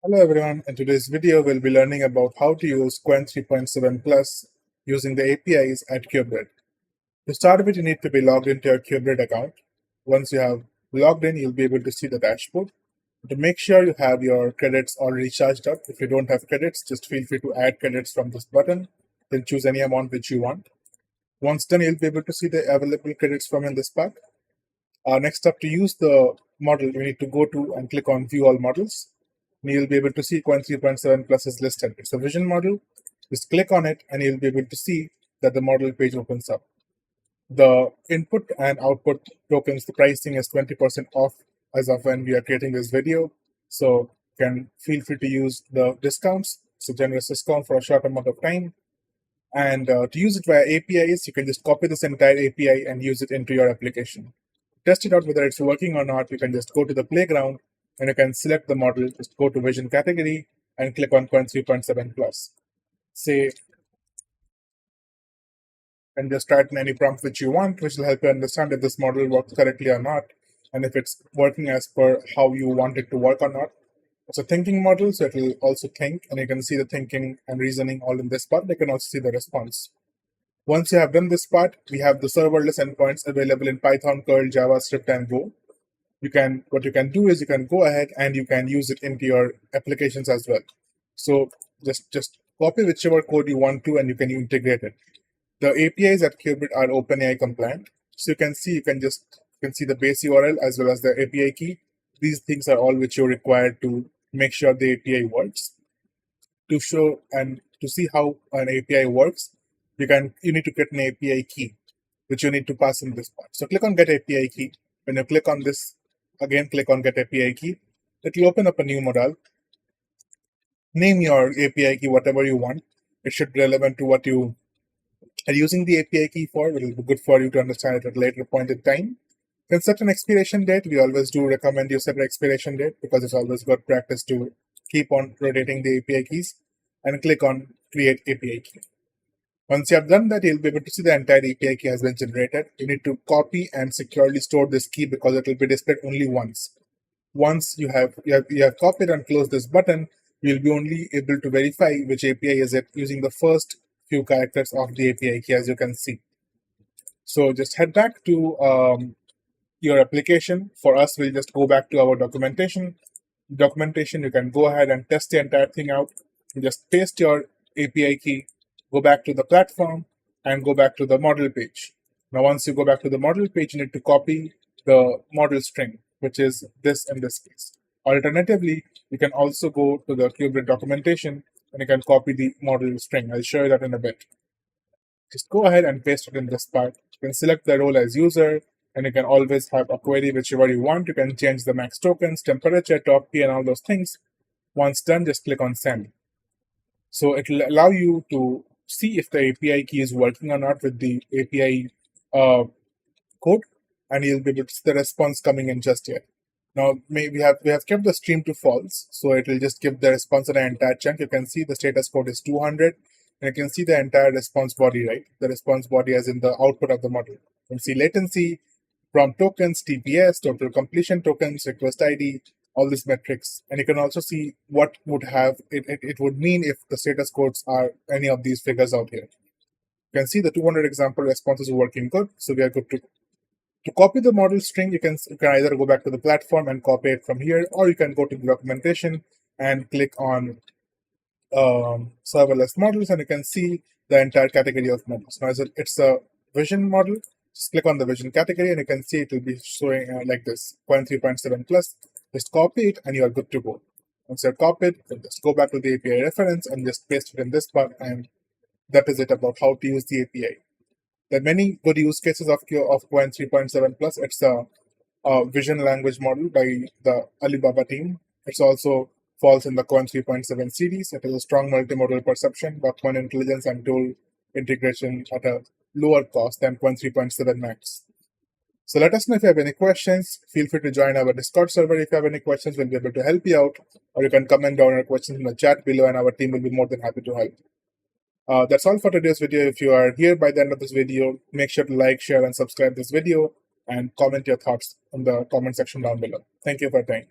Hello everyone, in today's video we'll be learning about how to use Qwen 3.7 Plus using the APIs at Qubrid. To start with, you need to be logged into your Qubrid account. Once you have logged in, you'll be able to see the dashboard. To make sure you have your credits already charged up, if you don't have credits, just feel free to add credits from this button, then choose any amount which you want. Once done, you'll be able to see the available credits from in this pack. Next up, to use the model, you need to go to and click on View All Models. And you'll be able to see Qwen 3.7 Plus is listed. It's a vision model. Just click on it and you'll be able to see that the model page opens up. The input and output tokens, the pricing is 20% off as of when we are creating this video. So you can feel free to use the discounts. It's a generous discount for a short amount of time. And to use it via APIs, you can just copy this entire API and use it into your application. Test it out whether it's working or not. You can just go to the playground and you can select the model, just go to vision category and click on Qwen 3.7 Plus. Say, and just type in any prompt which you want, which will help you understand if this model works correctly or not, and if it's working as per how you want it to work or not. It's a thinking model, so it will also think, and you can see the thinking and reasoning all in this part. You can also see the response. Once you have done this part, we have the serverless endpoints available in Python, Curl, JavaScript, and Go. What you can do is you can go ahead and you can use it into your applications as well. So just copy whichever code you want to and you can integrate it. The APIs at Qubrid are OpenAI compliant. So you can see the base URL as well as the API key. These things are all which you're required to make sure the API works. To show and to see how an API works, you need to get an API key, which you need to pass in this part. So click on Get API Key. When you click on this, again click on Get API Key. It will open up a new modal. Name your API key whatever you want. It should be relevant to what you are using the API key for. It will be good for you to understand it at a later point in time. Then set an expiration date. We always do recommend you set an expiration date because it's always good practice to keep on rotating the API keys. And click on Create API Key. Once you have done that, you'll be able to see the entire API key has been generated. You need to copy and securely store this key because it will be displayed only once. Once you have copied and closed this button, you'll be only able to verify which API is it using the first few characters of the API key, as you can see. So just head back to your application. For us, we'll just go back to our documentation. Documentation, you can go ahead and test the entire thing out. You just paste your API key, go back to the platform, and go back to the model page. Now, once you go back to the model page, you need to copy the model string, which is this in this case. Alternatively, you can also go to the Qubrid documentation and you can copy the model string. I'll show you that in a bit. Just go ahead and paste it in this part. You can select the role as user, and you can always have a query whichever you want. You can change the max tokens, temperature, top key, and all those things. Once done, just click on send. So it will allow you to see if the API key is working or not with the API code, and you'll be able to see the response coming in just yet. Now we have kept the stream to false, so it will just give the response in an entire chunk. You can see the status code is 200, and you can see the entire response body, right? The response body as in the output of the model. You can see latency, prompt tokens, TPS, total completion tokens, request ID, all these metrics. And you can also see what would have it would mean if the status codes are any of these figures out here. You can see the 200 example responses are working good, so we are good to go. To copy the model string, you can either go back to the platform and copy it from here, or you can go to the documentation and click on serverless models, and you can see the entire category of models. Now, it's a vision model. Just click on the vision category, and you can see it will be showing like this, Qwen 3.7 Plus. Just copy it, and you are good to go. Once you're copied, just go back to the API reference and just paste it in this part, and that is it about how to use the API. There are many good use cases of Qwen 3.7 Plus. It's a vision language model by the Alibaba team. It's also falls in the Qwen 3.7 series. It has a strong multimodal perception, document intelligence, and tool integration at a lower cost than Qwen 3.7 Max. So let us know if you have any questions. Feel free to join our Discord server if you have any questions. We'll be able to help you out, or you can comment down your questions in the chat below, and our team will be more than happy to help. That's all for today's video. If you are here by the end of this video, make sure to like, share, and subscribe this video, and comment your thoughts in the comment section down below. Thank you for your time.